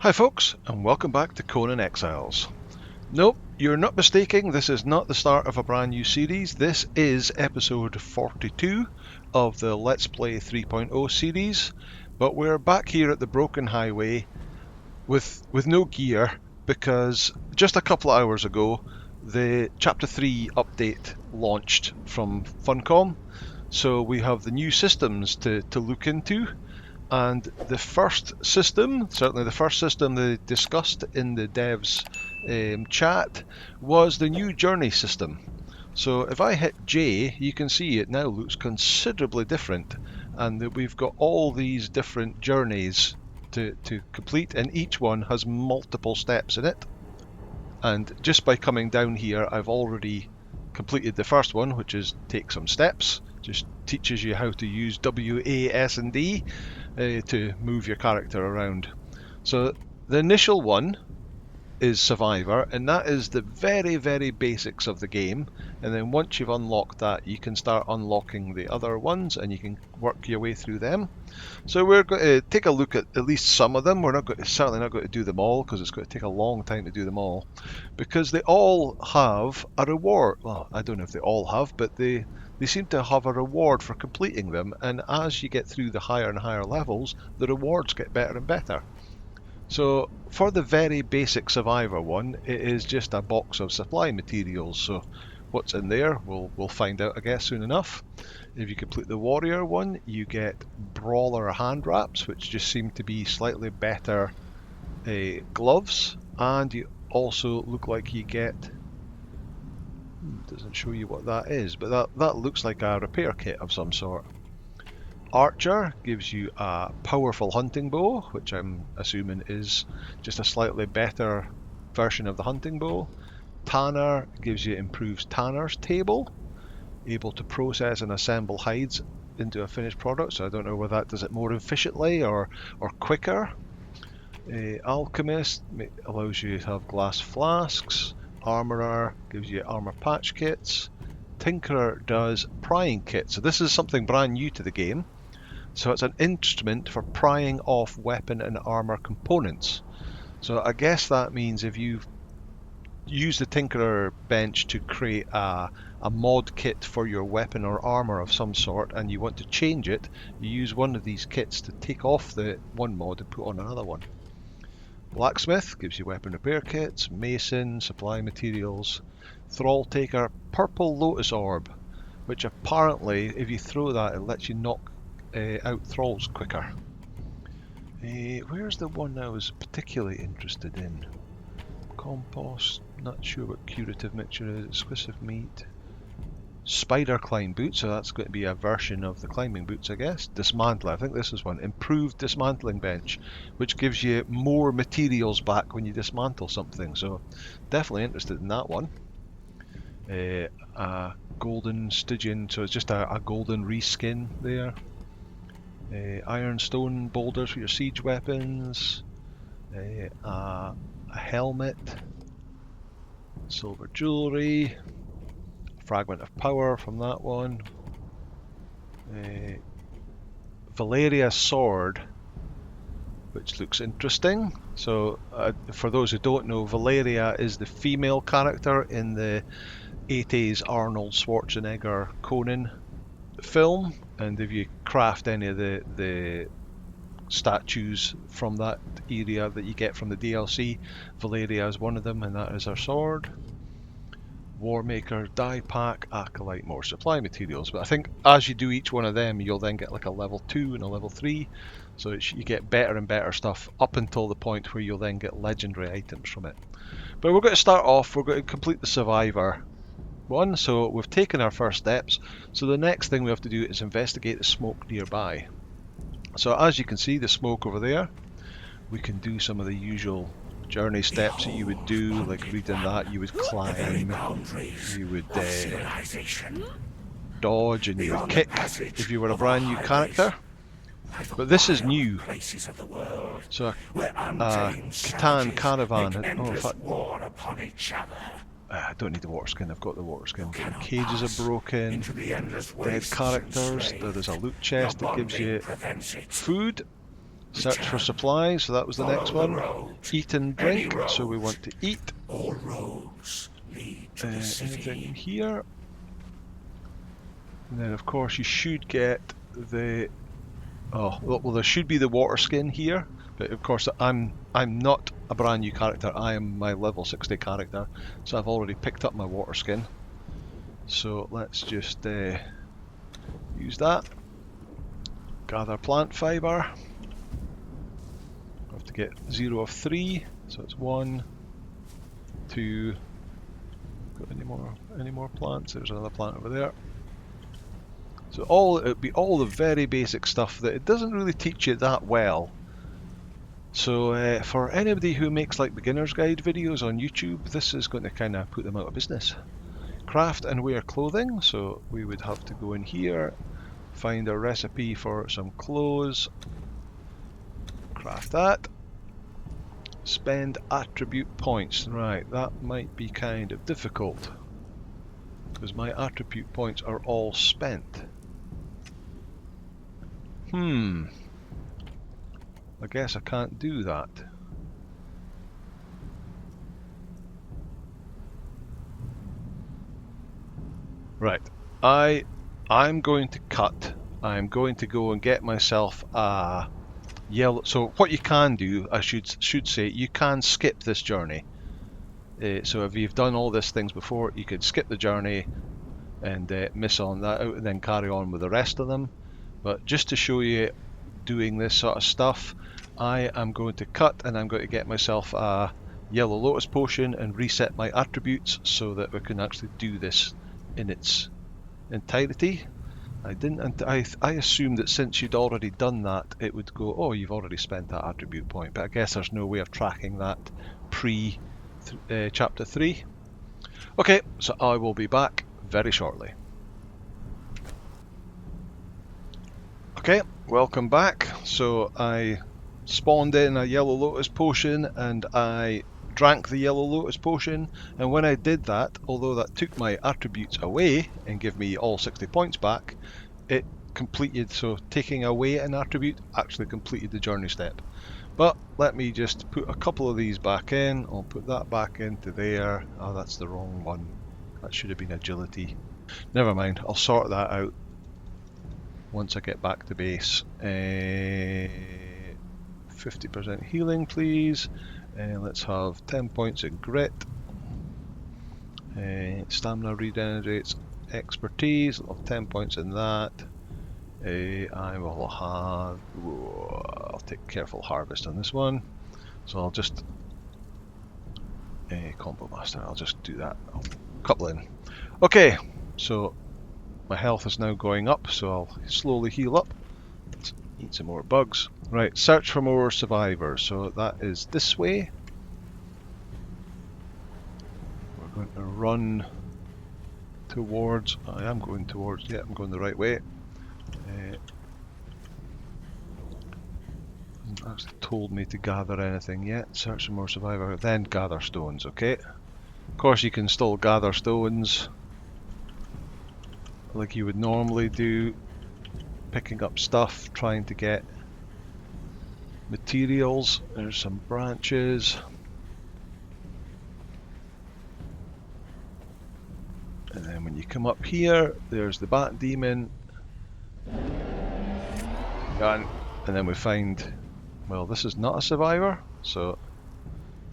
Hi folks, and welcome back to Conan Exiles. Nope, you're not mistaken, this is not the start of a brand new series. This is episode 42 of the Let's Play 3.0 series, but we're back here at the Broken Highway with no gear because just a couple of hours ago the Chapter 3 update launched from Funcom, so we have the new systems to look into. And the first system, certainly the first system they discussed in the devs chat, was the new journey system. So if I hit J, you can see it now looks considerably different, and that we've got all these different journeys to complete, and each one has multiple steps in it. And just by coming down here, I've already completed the first one, which is take some steps. Just teaches you how to use W, A, S, and D to move your character around. So the initial one is Survivor, and that is the very basics of the game. And then once you've unlocked that, you can start unlocking the other ones, and you can work your way through them. So we're going to take a look at least some of them. We're certainly not going to do them all, because it's going to take a long time to do them all, because they all have a reward. Well, I don't know if they all have, but they seem to have a reward for completing them, and as you get through the higher and higher levels, the rewards get better and better. So for the very basic Survivor one, it is just a box of supply materials. So what's in there, we'll find out, I guess, soon enough. If you complete the Warrior one, you get Brawler hand wraps, which just seem to be slightly better gloves, and you also look like you get... doesn't show you what that is, but that looks like a repair kit of some sort. Archer gives you a powerful hunting bow, which I'm assuming is just a slightly better version of the hunting bow. Tanner gives you improved Tanner's table, able to process and assemble hides into a finished product, so I don't know whether that does it more efficiently or quicker. Alchemist allows you to have glass flasks. Armorer gives you armor patch kits. Tinkerer does prying kits. So this is something brand new to the game. So it's an instrument for prying off weapon and armor components. So I guess that means if you use the Tinkerer bench to create a mod kit for your weapon or armor of some sort, and you want to change it, you use one of these kits to take off the one mod and put on another one. Blacksmith gives you weapon repair kits. Mason, supply materials. Thrall Taker, purple lotus orb, which apparently if you throw that, it lets you knock out thralls quicker. Where's the one I was particularly interested in? Compost, not sure what curative mixture is. Exclusive meat. Spider climb boots, so that's going to be a version of the climbing boots, I guess. Dismantle, I think this is one. Improved dismantling bench, which gives you more materials back when you dismantle something, so definitely interested in that one. A golden Stygian, so it's just a golden reskin there. Ironstone boulders for your siege weapons. A helmet. Silver jewellery. Fragment of power from that one. Valeria's sword, which looks interesting. So for those who don't know, Valeria is the female character in the 80s Arnold Schwarzenegger Conan film, and if you craft any of the statues from that area that you get from the DLC, Valeria is one of them, and that is her sword. Warmaker, die pack, acolyte, more supply materials. But I think as you do each one of them, you'll then get like a level 2 and a level 3. So you get better and better stuff up until the point where you'll then get legendary items from it. But we're going to start off, we're going to complete the Survivor one. So we've taken our first steps. So the next thing we have to do is investigate the smoke nearby. So as you can see, the smoke over there, we can do some of the usual journey steps that you would do, like reading that, you would climb, you would dodge, and you would kick if you were a brand new character. But this is new. So Catan Caravan. Oh, in fact, I don't need the water skin, I've got the water skin. Cages are broken, dead characters, there is a loot chest that gives you food, Search for supplies, so that was the next one. Eat and drink, so we want to eat. Anything in here? And then of course you should get the... Oh, well there should be the water skin here, but of course I'm not a brand new character, I am my level 60 character, so I've already picked up my water skin. So let's just use that. Gather plant fibre. I have to get 0 of 3, so it's 1, 2. Got any more plants? There's another plant over there. So it would be all the very basic stuff that it doesn't really teach you that well. So for anybody who makes like beginner's guide videos on YouTube, this is going to kind of put them out of business. Craft and wear clothing, so we would have to go in here, find a recipe for some clothes, craft that, spend attribute points. Right, that might be kind of difficult because my attribute points are all spent. I guess I can't do that. Right, I'm going to cut. I'm going to go and get myself a yellow. So what you can do, I should say, you can skip this journey. So if you've done all these things before, you could skip the journey and miss on that out and then carry on with the rest of them. But just to show you doing this sort of stuff, I am going to cut and I'm going to get myself a yellow lotus potion and reset my attributes so that we can actually do this in its entirety. I assumed that since you'd already done that, it would go, oh, you've already spent that attribute point, but I guess there's no way of tracking that pre chapter 3. Okay, so I will be back very shortly. Okay, welcome back. So I spawned in a yellow lotus potion and I drank the yellow lotus potion, and when I did that, although that took my attributes away and gave me all 60 points back, it completed, so taking away an attribute actually completed the journey step. But let me just put a couple of these back in. I'll put that back into there. Oh, that's the wrong one. That should have been agility. Never mind, I'll sort that out once I get back to base. 50% healing, please. Let's have 10 points in grit. Stamina regenerates expertise. I'll have 10 points in that. I will have... I'll take careful harvest on this one. So I'll just... combo master, I'll just do that. I'll couple in. Okay, so my health is now going up, so I'll slowly heal up. Let's eat some more bugs. Right, search for more survivors. So that is this way. We're going to run towards... I am going towards... Yeah, I'm going the right way. Hasn't actually told me to gather anything yet. Search for more survivors, then gather stones, okay? Of course you can still gather stones like you would normally do, picking up stuff, trying to get materials. There's some branches. And then when you come up here, there's the bat demon. And then we find, well, this is not a survivor, so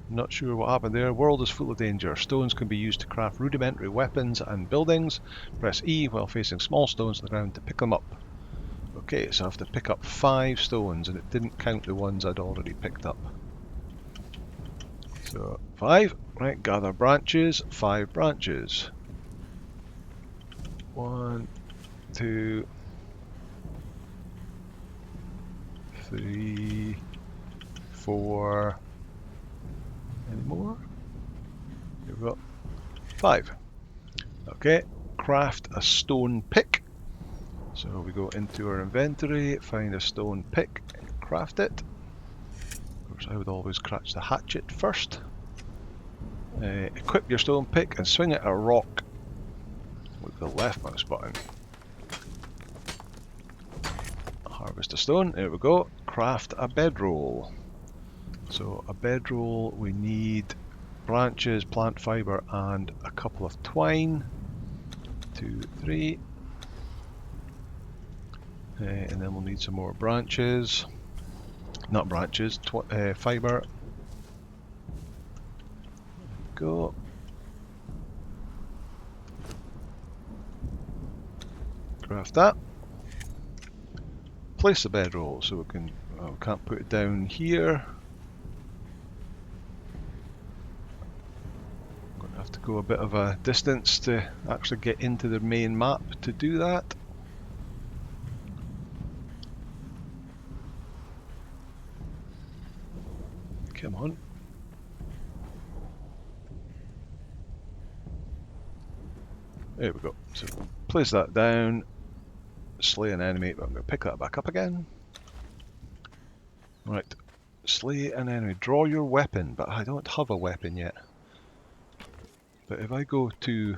not sure what happened there. World is full of danger. Stones can be used to craft rudimentary weapons and buildings. Press E while facing small stones on the ground to pick them up. Okay, so I have to pick up 5 stones, and it didn't count the ones I'd already picked up. So 5, right, gather branches, 5 branches. 1, 2, 3, 4. Any more? Here we go. 5. Okay, craft a stone pick. So we go into our inventory, find a stone pick, craft it. Of course, I would always craft the hatchet first. Equip your stone pick and swing at a rock with the left mouse button. Harvest a stone, there we go. craft a bedroll. So a bedroll, we need branches, plant fibre and a couple of twine. 2, 3. And then we'll need some more branches. Not branches, fibre. Go. Craft that. Place the bedroll so we can. We can't put it down here. I'm going to have to go a bit of a distance to actually get into the main map to do that. Come on. There we go. So place that down, slay an enemy, but I'm going to pick that back up again. Right, slay an enemy. Draw your weapon, but I don't have a weapon yet. But if I go to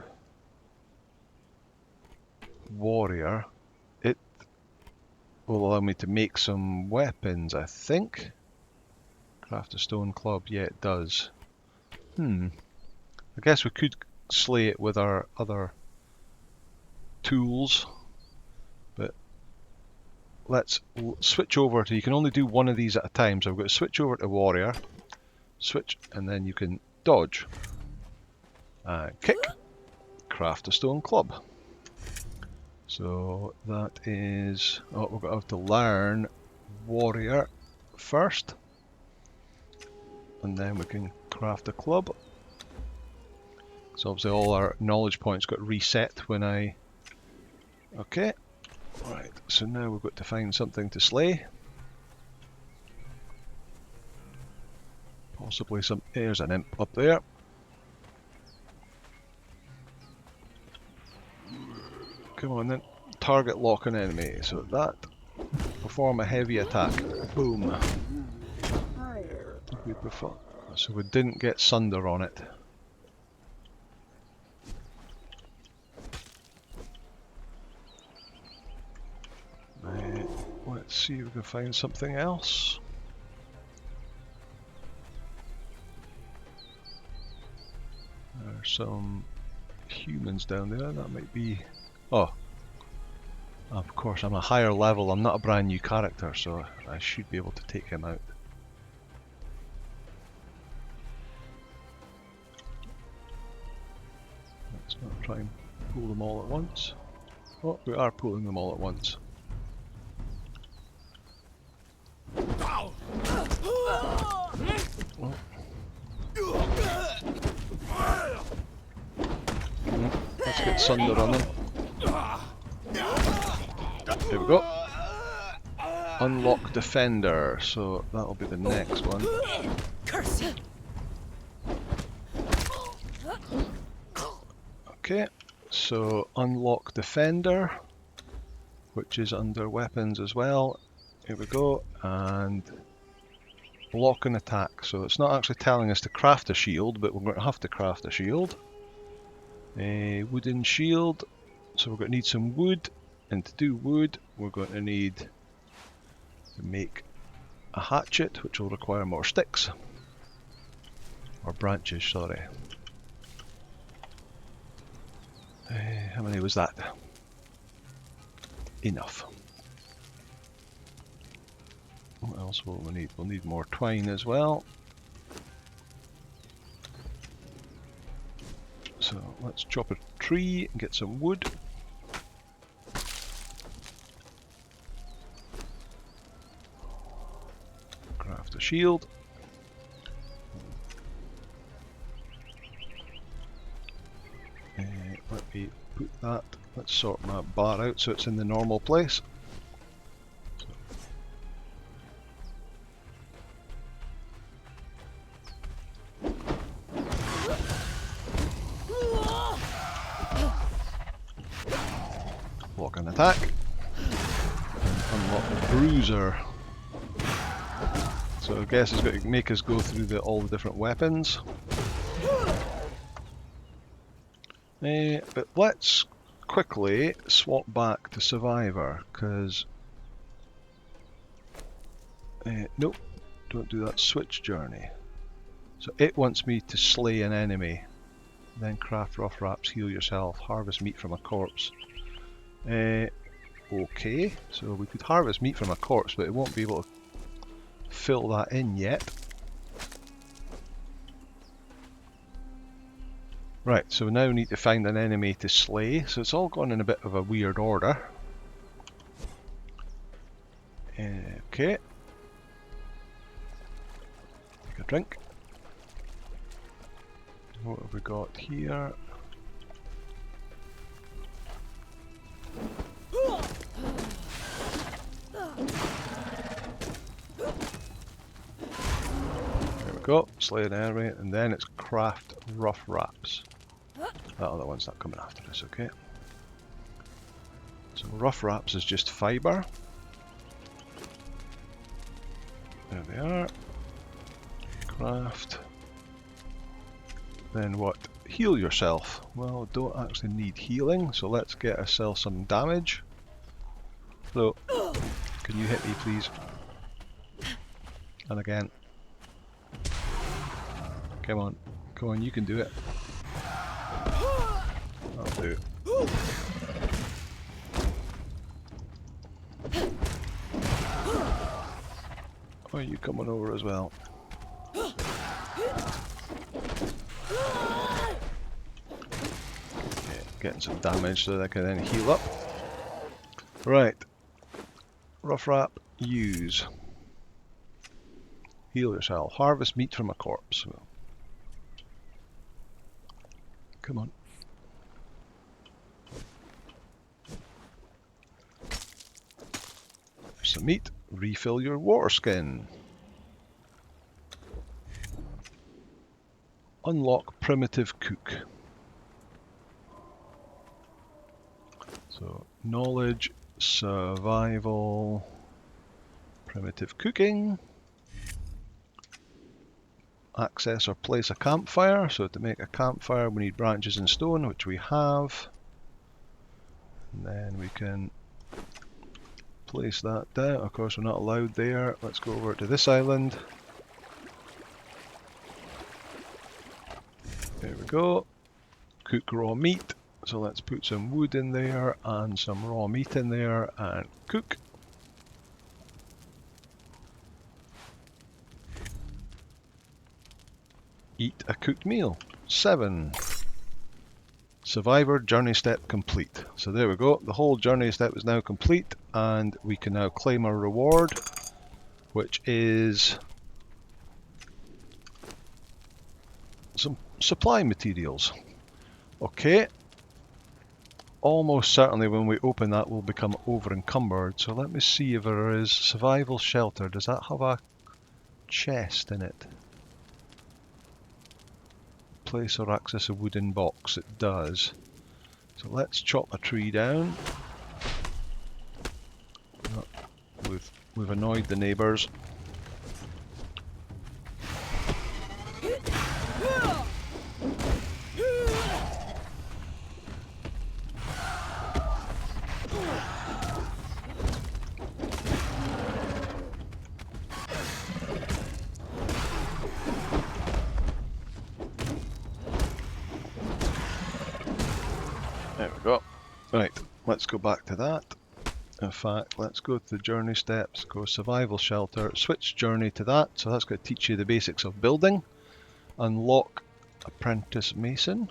warrior, it will allow me to make some weapons, I think. Craft a stone club, yeah it does. I guess we could slay it with our other tools, but let's switch over to, you can only do one of these at a time, so I've got to switch over to warrior, switch, and then you can dodge, kick, craft a stone club. So that is, we're going to have to learn warrior first, and then we can craft a club. So obviously all our knowledge points got reset when I... Okay, right, so now we've got to find something to slay. Possibly some... There's an imp up there. Come on then. Target lock an enemy. So that. Perform a heavy attack. Boom. So we didn't get Sunder on it. Let's see if we can find something else. There's some humans down there. That might be... Oh. Of course, I'm a higher level. I'm not a brand new character, so I should be able to take him out. Let's not try and pull them all at once. Oh, we are pulling them all at once. Oh. Let's get Sunder on them. Here we go. Unlock Defender, so that'll be the next one. Okay, so unlock Defender, which is under weapons as well. Here we go, and block and attack. So it's not actually telling us to craft a shield, but we're going to have to craft a shield. A wooden shield, so we're going to need some wood, and to do wood we're going to need to make a hatchet, which will require more sticks, or branches, sorry. How many was that? Enough. What else will we need? We'll need more twine as well. So let's chop a tree and get some wood. Craft a shield. Let me put that, let's sort my bar out so it's in the normal place. Block and attack. Unlock the bruiser. So I guess it's got to make us go through all the different weapons. But let's quickly swap back to Survivor, because Nope, don't do that. Switch journey. So it wants me to slay an enemy. Then craft rough wraps, heal yourself, harvest meat from a corpse. Okay, so we could harvest meat from a corpse, but it won't be able to fill that in yet. Right, so now we need to find an enemy to slay, so it's all gone in a bit of a weird order. Okay. Take a drink. What have we got here? There we go, slay an enemy, and then it's craft rough wraps. That other one's not coming after us, okay. So rough wraps is just fibre. There they are. Craft. Then what? Heal yourself. Well, don't actually need healing, so let's get ourselves some damage. So, can you hit me please? And again. Come on, come on, you can do it. I'll do it. Oh, you coming over as well? Getting some damage so that I can then heal up. Right. Rough wrap, use. Heal yourself. Harvest meat from a corpse. Come on. There's some meat. Refill your water skin. Unlock primitive cook. So, knowledge, survival, primitive cooking, access or place a campfire. So to make a campfire we need branches and stone, which we have. And then we can place that down. Of course we're not allowed there. Let's go over to this island. There we go. Cook raw meat. So let's put some wood in there and some raw meat in there and cook. Eat a cooked meal. 7. Survivor journey step complete. So there we go. The whole journey step is now complete and we can now claim our reward, which is some supply materials. Okay. Almost certainly when we open that we'll become over encumbered, so let me see if there is survival shelter. Does that have a chest in it? Place or access a wooden box. It does. So let's chop a tree down. Oh, we've annoyed the neighbours. There we go. Right, let's go back to that. In fact, let's go to the journey steps, go survival shelter, switch journey to that, so that's going to teach you the basics of building. Unlock apprentice mason.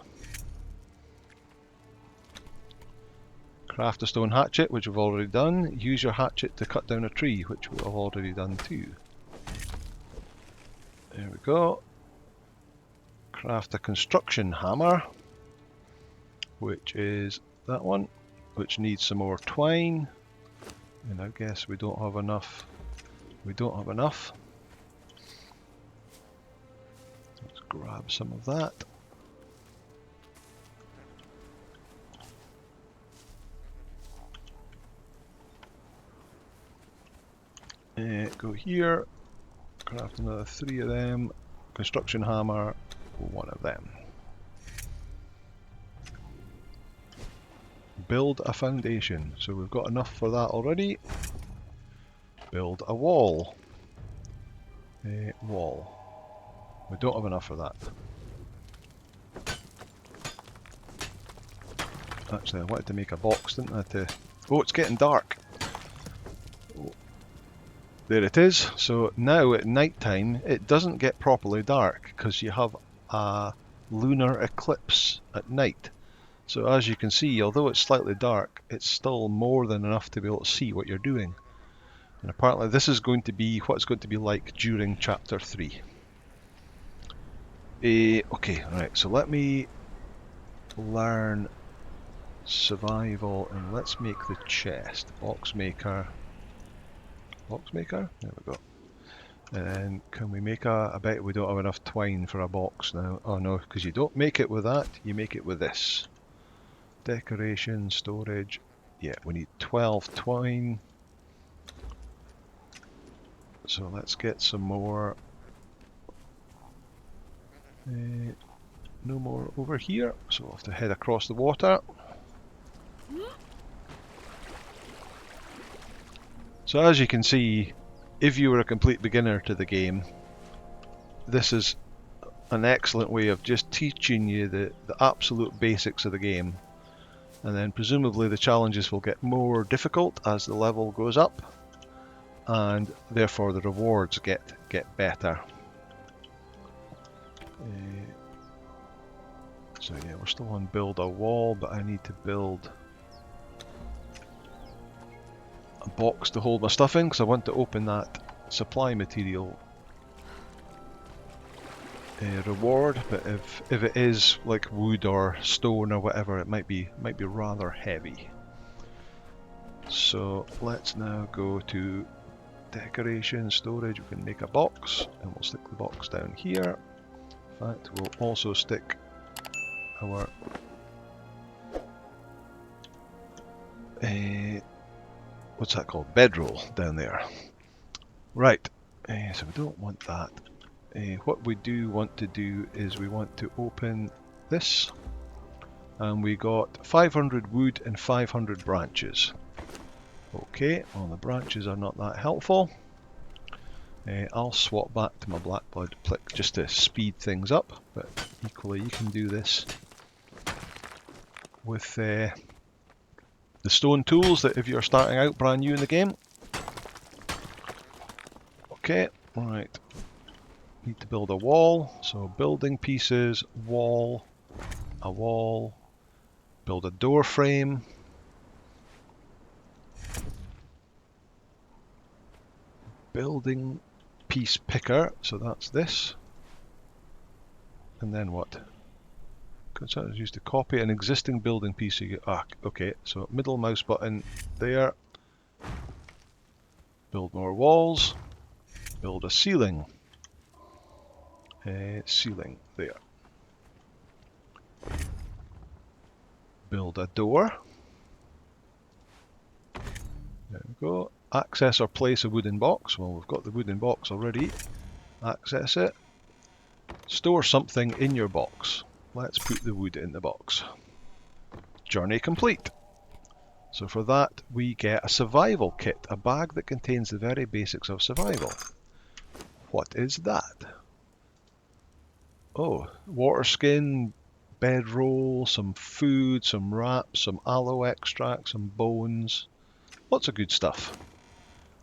Craft a stone hatchet, which we've already done. Use your hatchet to cut down a tree, which we've already done too. There we go. Craft a construction hammer, which is that one, which needs some more twine. And I guess we don't have enough. We don't have enough. Let's grab some of that. Go here, craft another 3 of them, construction hammer, 1 of them. Build a foundation, so we've got enough for that already. Build a wall. Wall. We don't have enough of that. Actually, I wanted to make a box, didn't I? Oh, it's getting dark. Oh, there it is. So now at night time, it doesn't get properly dark because you have a lunar eclipse at night. So as you can see, although it's slightly dark, it's still more than enough to be able to see what you're doing. And apparently this is going to be what it's going to be like during chapter 3. Okay, right, so let me learn survival and let's make the chest. Box maker. Box maker? There we go. And then can we make I bet we don't have enough twine for a box now. Oh no, because you don't make it with that, you make it with this. Decoration, storage. Yeah, we need 12 twine. So let's get some more. No more over here, so we'll have to head across the water. So as you can see, if you were a complete beginner to the game, this is an excellent way of just teaching you the absolute basics of the game. And then presumably the challenges will get more difficult as the level goes up, and therefore the rewards get better. So yeah, we're still on build a wall, but I need to build a box to hold my stuff in because I want to open that supply material reward. But if it is like wood or stone or whatever, it might be rather heavy. So let's now go to decoration, storage. We can make a box, and we'll stick the box down here. In fact, we'll also stick our what's that called? Bedroll down there. Right, so we don't want that. What we do want to do is we want to open this, and we got 500 wood and 500 branches. Okay, well the branches are not that helpful. I'll swap back to my black blood plick just to speed things up, but equally you can do this with the stone tools that if you're starting out brand new in the game. Okay, right. Need to build a wall, so building pieces, wall, a wall, build a door frame, building piece picker, so that's this, and then what? Concerns used to copy an existing building piece. Okay, so middle mouse button there, build more walls, build a ceiling. Ceiling there. Build a door. There we go. Access or place a wooden box. Well, we've got the wooden box already. Access it. Store something in your box. Let's put the wood in the box. Journey complete. So for that we get a survival kit, a bag that contains the very basics of survival. What is that? Oh, water skin, bedroll, some food, some wraps, some aloe extract, some bones. Lots of good stuff.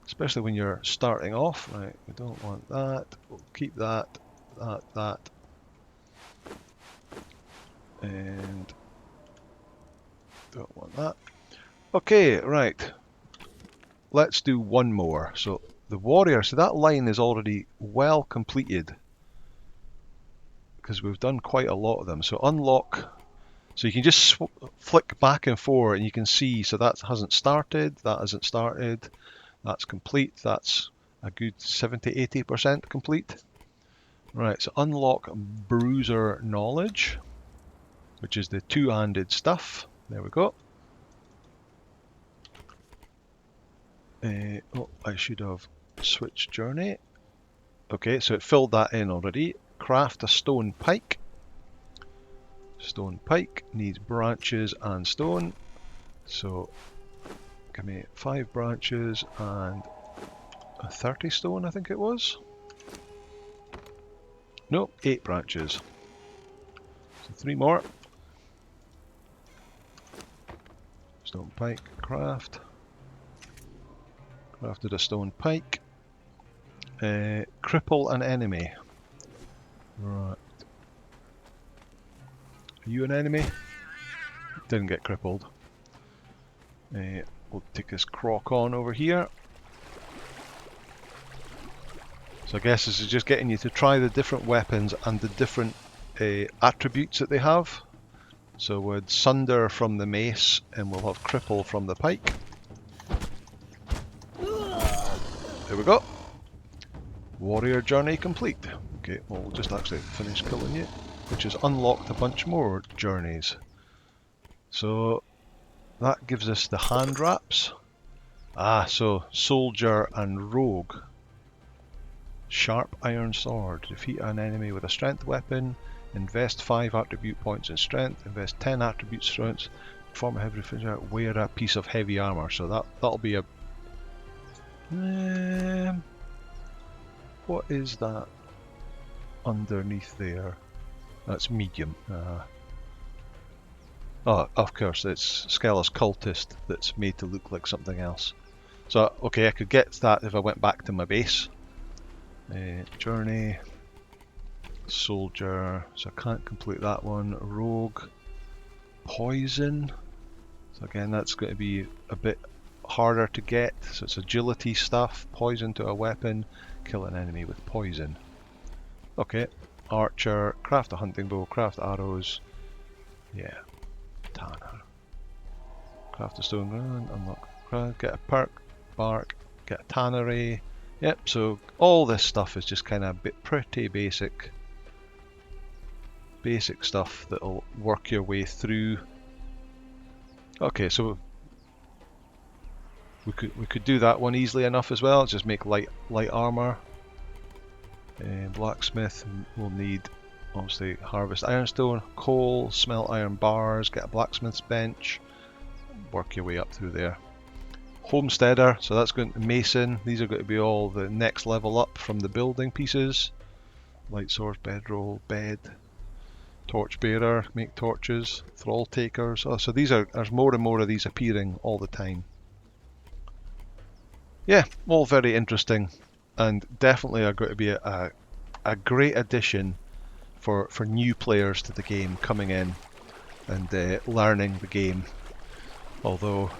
Especially when you're starting off. Right, we don't want that. We'll keep that, that. And don't want that. Okay, right. Let's do one more. So the warrior, so that line is already well completed, because we've done quite a lot of them. So unlock, so you can just flick back and forth and you can see, so that hasn't started, that's complete, that's a good 70-80% complete. Right, so unlock bruiser knowledge, which is the two-handed stuff. There we go. Oh, I should have switched journey. Okay, so it filled that in already. Craft a stone pike. Stone pike needs branches and stone. So give me 5 branches and a 30 stone, I think it was. Nope, 8 branches. So 3 more. Stone pike, craft. Crafted a stone pike. Cripple an enemy. Right. Are you an enemy? Didn't get crippled. We'll take this croc on over here. So I guess this is just getting you to try the different weapons and the different attributes that they have. So we'll sunder from the mace and we'll have cripple from the pike. There we go. Warrior journey complete. Okay, well, we'll just actually finish killing you, which has unlocked a bunch more journeys. So that gives us the hand wraps. So soldier and rogue. Sharp iron sword. Defeat an enemy with a strength weapon. Invest 5 attribute points in strength. Invest 10 attribute strengths. Perform a heavy finisher. Wear a piece of heavy armor. So that'll be a. What is that underneath there? That's medium. Oh, of course, it's Skelos Cultist that's made to look like something else. So, okay, I could get that if I went back to my base. Journey, soldier, so I can't complete that one. Rogue, poison. So again, that's going to be a bit harder to get. So it's agility stuff. Poison to a weapon. Kill an enemy with poison. Okay, archer, craft a hunting bow, craft arrows. Yeah, tanner. Craft a stone gun, unlock, get a perk, bark, get a tannery. Yep, so all this stuff is just kind of pretty basic stuff that'll work your way through. Okay, so we could do that one easily enough as well. Just make light armor. Blacksmith will need obviously harvest ironstone, coal, smelt iron bars, get a blacksmith's bench, work your way up through there. Homesteader, so that's going to mason. These are going to be all the next level up from the building pieces. Light source, bedroll, bed, torchbearer, make torches, thrall takers. Oh, so there's more and more of these appearing all the time. Yeah, all very interesting, and definitely are going to be a great addition for new players to the game coming in and learning the game. Although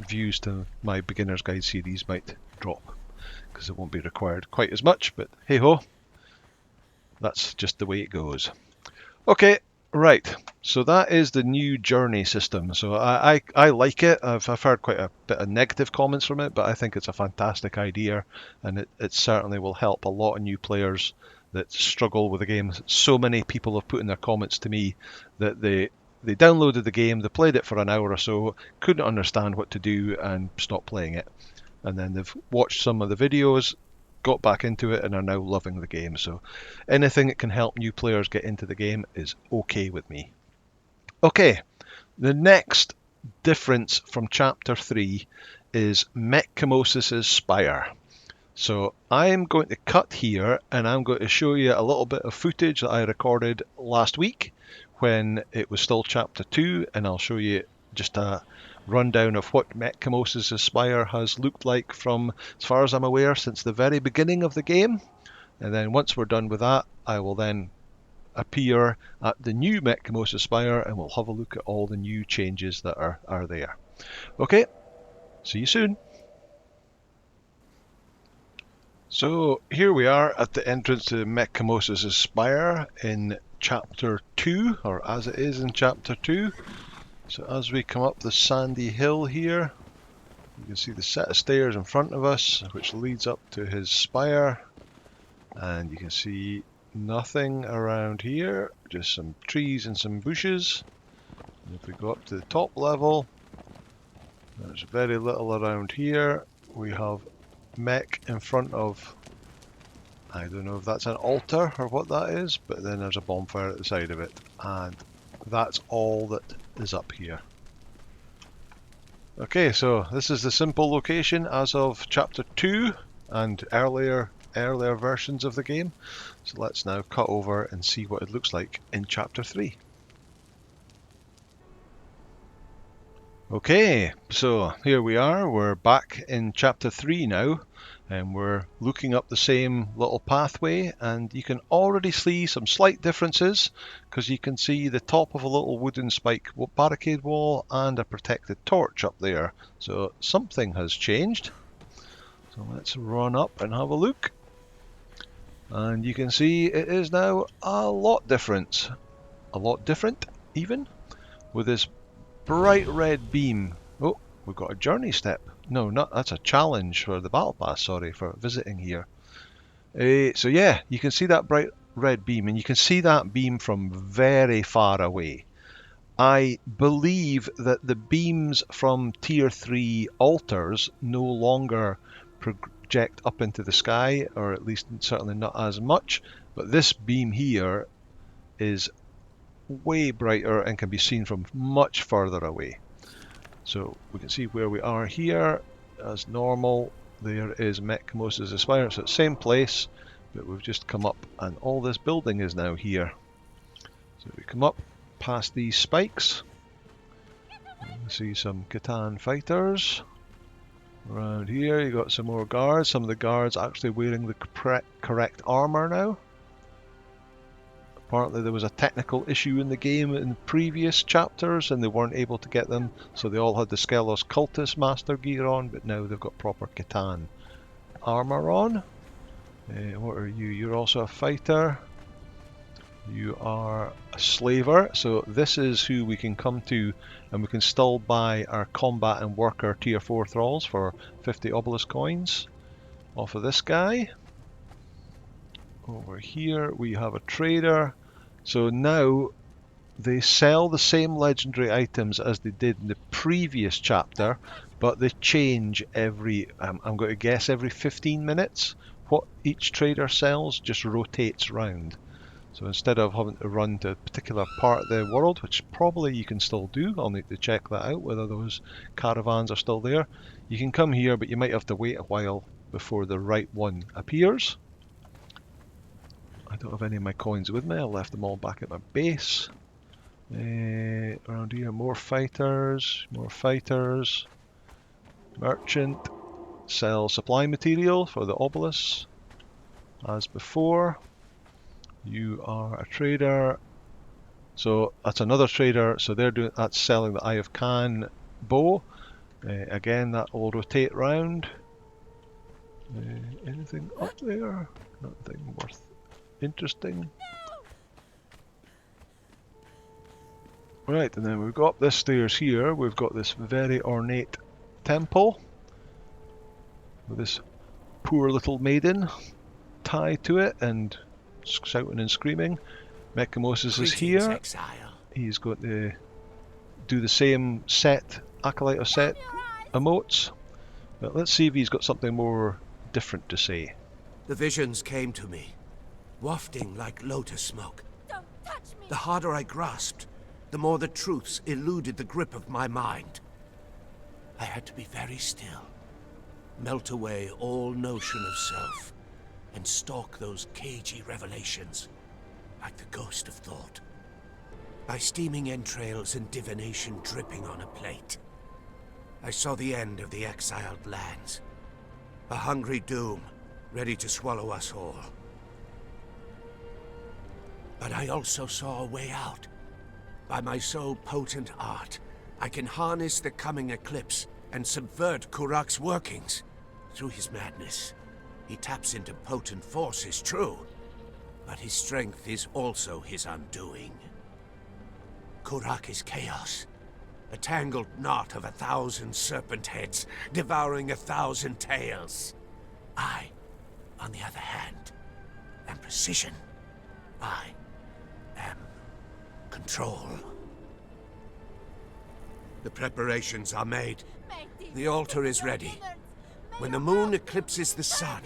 views to my beginner's guide series might drop because it won't be required quite as much, but hey ho, that's just the way it goes. Okay, right, so that is the new journey system. So I like it. I've heard quite a bit of negative comments from it, but I think it's a fantastic idea, and it certainly will help a lot of new players that struggle with the game. So many people have put in their comments to me that they downloaded the game, they played it for an hour or so, couldn't understand what to do and stopped playing it. And then they've watched some of the videos, got back into it and are now loving the game. So anything that can help new players get into the game is okay with me. Okay, the next difference from Chapter 3 is Mek-Kamoses Spire. So I'm going to cut here and I'm going to show you a little bit of footage that I recorded last week when it was still Chapter 2, and I'll show you just a rundown of what Mek-Kamoses Spire has looked like from, as far as I'm aware, since the very beginning of the game. And then once we're done with that, I will then appear at the new Mek-Kamoses Spire and we'll have a look at all the new changes that are there. Okay, see you soon. So here we are at the entrance to Mek-Kamoses Spire in Chapter 2, or as it is in Chapter 2. So as we come up the sandy hill here, you can see the set of stairs in front of us, which leads up to his spire. And you can see nothing around here, just some trees and some bushes. And if we go up to the top level, there's very little around here. We have Mek in front of, I don't know if that's an altar or what that is, but then there's a bonfire at the side of it, and that's all that is up here. Okay, so this is the simple location as of Chapter 2, and earlier earlier versions of the game. So let's now cut over and see what it looks like in Chapter 3. Okay, so here we are, we're back in Chapter 3 now, and we're looking up the same little pathway, and you can already see some slight differences, because you can see the top of a little wooden spike barricade wall and a protected torch up there. So something has changed. So let's run up and have a look. And you can see it is now a lot different even, with this bright red beam. Oh, we've got a journey step. No, not that's a challenge for the battle pass, sorry, for visiting here. So yeah, you can see that bright red beam, and you can see that beam from very far away. I believe that the beams from Tier 3 altars no longer project up into the sky, or at least certainly not as much, but this beam here is way brighter and can be seen from much further away. So we can see where we are here. As normal, there is Mek-Kamoses Spire. So it's the same place, but we've just come up and all this building is now here. So we come up past these spikes. You see some Catan fighters. Around here you got some more guards. Some of the guards actually wearing the correct armor now. Apparently there was a technical issue in the game in previous chapters and they weren't able to get them, so they all had the Skelos Cultist Master gear on, but now they've got proper Catan armor on. What are you? You're also a fighter. You are a slaver, so this is who we can come to, and we can still buy our combat and worker tier 4 thralls for 50 obelisk coins off of this guy. Over here we have a trader. So now they sell the same legendary items as they did in the previous chapter, but they change every, I'm going to guess every 15 minutes. What each trader sells just rotates round. So instead of having to run to a particular part of the world, which probably you can still do, I'll need to check that out, whether those caravans are still there. You can come here, but you might have to wait a while before the right one appears. I don't have any of my coins with me, I left them all back at my base. Around here, more fighters. Merchant, sell supply material for the obelisks, as before. You are a trader, so that's another trader, so that's selling the Eye of Khan bow. Again, that will rotate round. Anything up there? Nothing worth interesting. Right, and then we've got up this stairs here, we've got this very ornate temple with this poor little maiden tied to it and shouting and screaming. Mek-Kamoses is here. Exile. He's going to do the same set, Acolyte of Set emotes, but let's see if he's got something more different to say. The visions came to me, wafting like lotus smoke. Don't touch me! The harder I grasped, the more the truths eluded the grip of my mind. I had to be very still, melt away all notion of self, and stalk those cagey revelations, like the ghost of thought. My steaming entrails and divination dripping on a plate. I saw the end of the exiled lands. A hungry doom, ready to swallow us all. But I also saw a way out. By my so potent art, I can harness the coming eclipse and subvert Kurak's workings. Through his madness, he taps into potent forces, true, but his strength is also his undoing. Kurak is chaos, a tangled knot of 1,000 serpent heads, devouring 1,000 tails. I, on the other hand, am precision. I am control. The preparations are made. The altar is ready. When the moon eclipses the sun,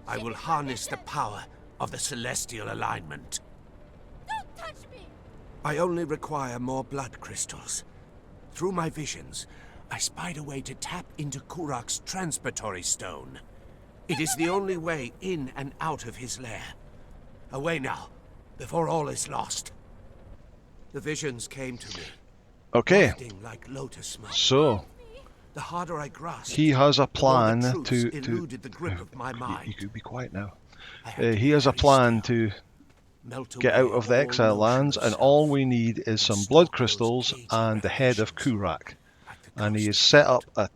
I will harness the power of the celestial alignment. Don't touch me! I only require more blood crystals. Through my visions, I spied a way to tap into Kurak's transitory stone. It is the only way in and out of his lair. Away now, before all is lost. The visions came to me, Okay, wafting like lotus smoke. so The harder I grasped, he has a the more the plan truths to eluded the grip of my you mind. could be quiet now. I had to He be has a very plan still, to melt get away out of the all exile notion lands, of and self, all we need is and some blood stalk those crystals cagey and the head of revelations, Kurak. like the And he has ghost of set God. up a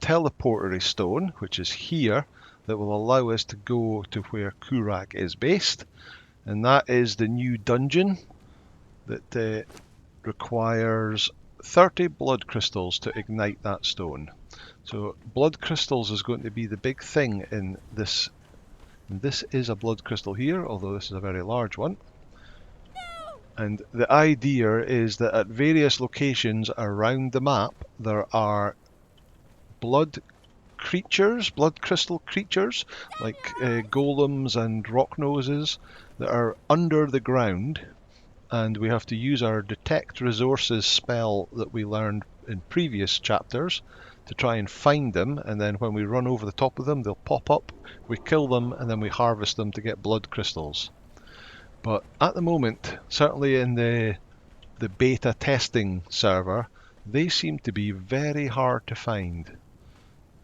teleportery stone, which is here, that will allow us to go to where Kurak is based. And that is the new dungeon that requires 30 blood crystals to ignite that stone. So blood crystals is going to be the big thing in this. This is a blood crystal here, although this is a very large one. And the idea is that at various locations around the map there are blood creatures, blood crystal creatures, like golems and rock noses that are under the ground, and we have to use our detect resources spell that we learned in previous chapters to try and find them, and then when we run over the top of them they'll pop up, we kill them, and then we harvest them to get blood crystals. But at the moment, certainly in the beta testing server, they seem to be very hard to find.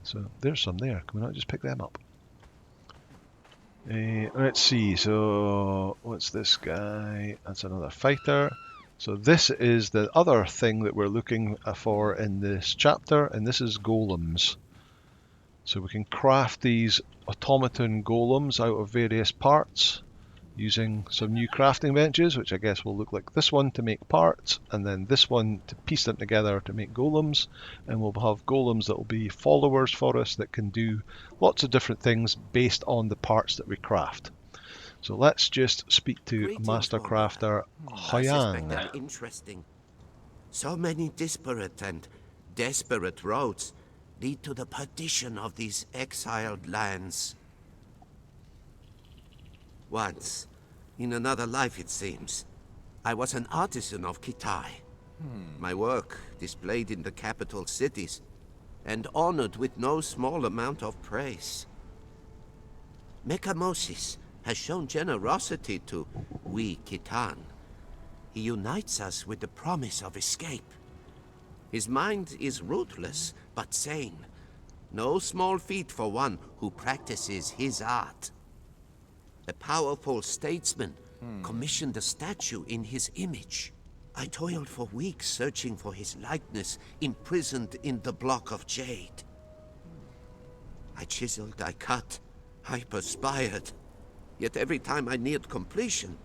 So there's some there. Can we not just pick them up? Let's see. So what's this guy? That's another fighter. So this is the other thing that we're looking for in this chapter, and this is golems. So we can craft these automaton golems out of various parts using some new crafting benches, which I guess will look like this one to make parts, and then this one to piece them together to make golems. And we'll have golems that will be followers for us that can do lots of different things based on the parts that we craft. So let's just speak to Greetings, Master Wanda. Crafter I suspect Hyang. them interesting. So many disparate and desperate roads lead to the perdition of these exiled lands. Once, in another life it seems, I was an artisan of Kitai. My work displayed in the capital cities, and honored with no small amount of praise. Mek-Kamoses has shown generosity to we Khitan. He unites us with the promise of escape. His mind is ruthless, but sane. No small feat for one who practices his art. A powerful statesman commissioned a statue in his image. I toiled for weeks searching for his likeness, imprisoned in the block of jade. I chiseled, I cut, I perspired. Yet every time I neared completion,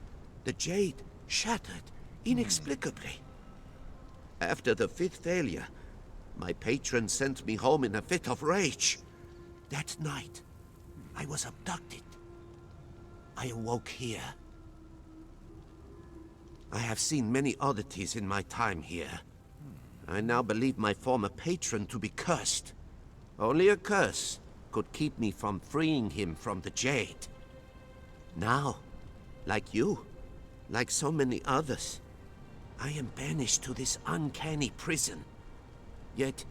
the jade shattered inexplicably. After the 5th failure, my patron sent me home in a fit of rage. That night, I was abducted. I awoke here. I have seen many oddities in my time here. I now believe my former patron to be cursed. Only a curse could keep me from freeing him from the jade. Now, like you, like so many others, I am banished to this uncanny prison. Yet,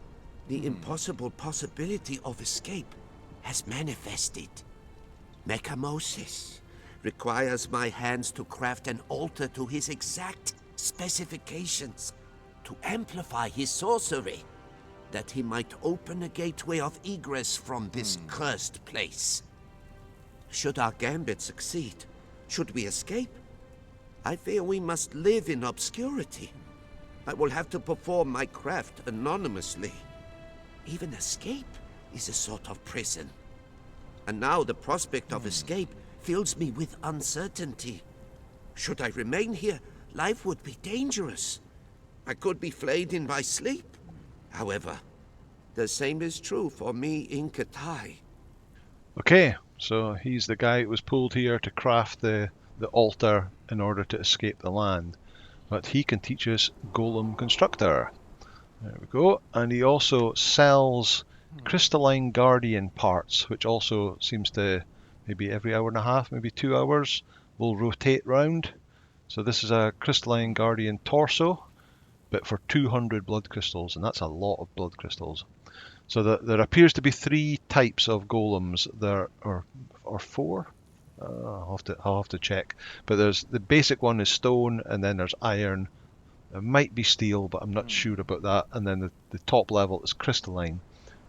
the impossible possibility of escape has manifested. Mek-Kamoses requires my hands to craft an altar to his exact specifications, to amplify his sorcery, that he might open a gateway of egress from this cursed place. Should our gambit succeed, should we escape, I fear we must live in obscurity. I will have to perform my craft anonymously. Even escape is a sort of prison. And now the prospect of escape fills me with uncertainty. Should I remain here, life would be dangerous. I could be flayed in my sleep. However, the same is true for me in Kitai. Okay, so he's the guy who was pulled here to craft the altar in order to escape the land. But he can teach us Golem Constructor. There we go. And he also sells crystalline guardian parts, which also seems to maybe every hour and a half, maybe 2 hours, will rotate round. So this is a crystalline guardian torso, but for 200 blood crystals, and that's a lot of blood crystals. So there appears to be 3 types of golems there, or 4. I'll have to check. But there's the basic one is stone, and then there's iron. There might be steel, but I'm not sure about that. And then the top level is crystalline,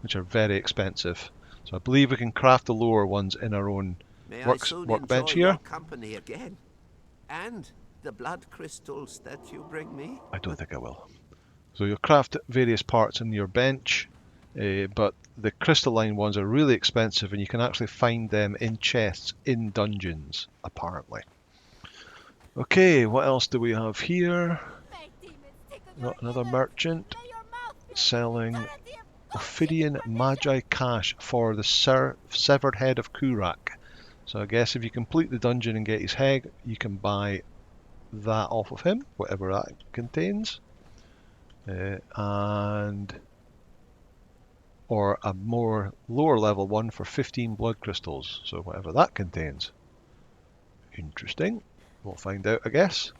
which are very expensive. So I believe we can craft the lower ones in our own May I soon workbench enjoy your here. company again, and the blood crystals that you bring me. I don't think I will. So you'll craft various parts in your bench, but the crystalline ones are really expensive, and you can actually find them in chests in dungeons, apparently. Okay, what else do we have here? Make demons think of your Got another innards. merchant May your mouth be selling vanity of Ophidian Magi Cash for the severed head of Kurak. So I guess if you complete the dungeon and get his head, you can buy that off of him, whatever that contains. Or a more lower level one for 15 blood crystals, so whatever that contains. Interesting. We'll find out, I guess.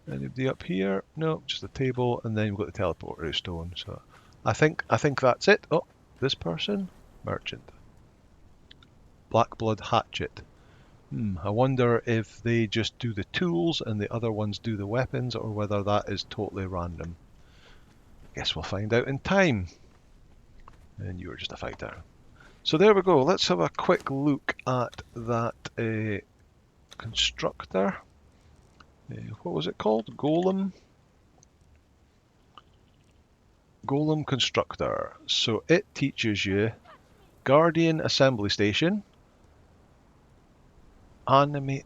Anybody up here? No, just a table, and then we've got the teleporter stone. So I think that's it. Oh, this person, merchant, Blackblood hatchet. I wonder if they just do the tools and the other ones do the weapons, or whether that is totally random. Guess we'll find out in time. And you were just a fighter. So there we go. Let's have a quick look at that constructor. What was it called? Golem constructor. So it teaches you Guardian Assembly Station. Animate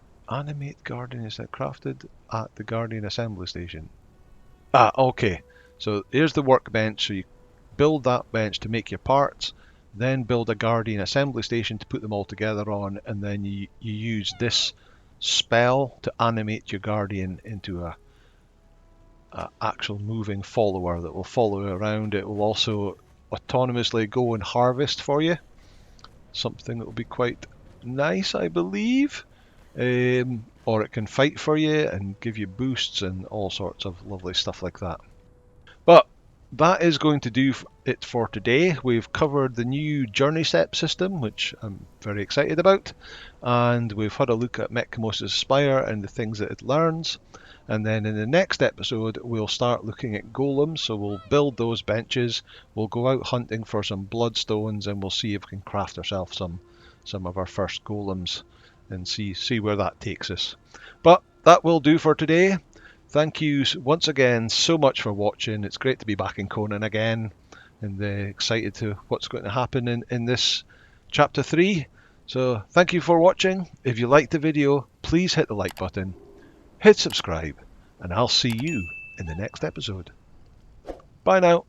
Guardian, is that crafted at the Guardian Assembly Station? Okay. So here's the workbench. So you build that bench to make your parts, then build a Guardian Assembly Station to put them all together on, and then you use this spell to animate your Guardian into a actual moving follower that will follow you around. It will also autonomously go and harvest for you, something that will be quite nice, I believe. Or it can fight for you and give you boosts and all sorts of lovely stuff like that. But that is going to do it for today. We've covered the new journey step system, which I'm very excited about, and we've had a look at Mek-Kamoses Spire and the things that it learns. And then in the next episode, we'll start looking at golems. So we'll build those benches, we'll go out hunting for some bloodstones, and we'll see if we can craft ourselves some of our first golems and see where that takes us. But that will do for today. Thank you once again so much for watching. It's great to be back in Conan again, and excited to what's going to happen in this chapter 3. So thank you for watching. If you liked the video, please hit the like button, hit subscribe, and I'll see you in the next episode. Bye now.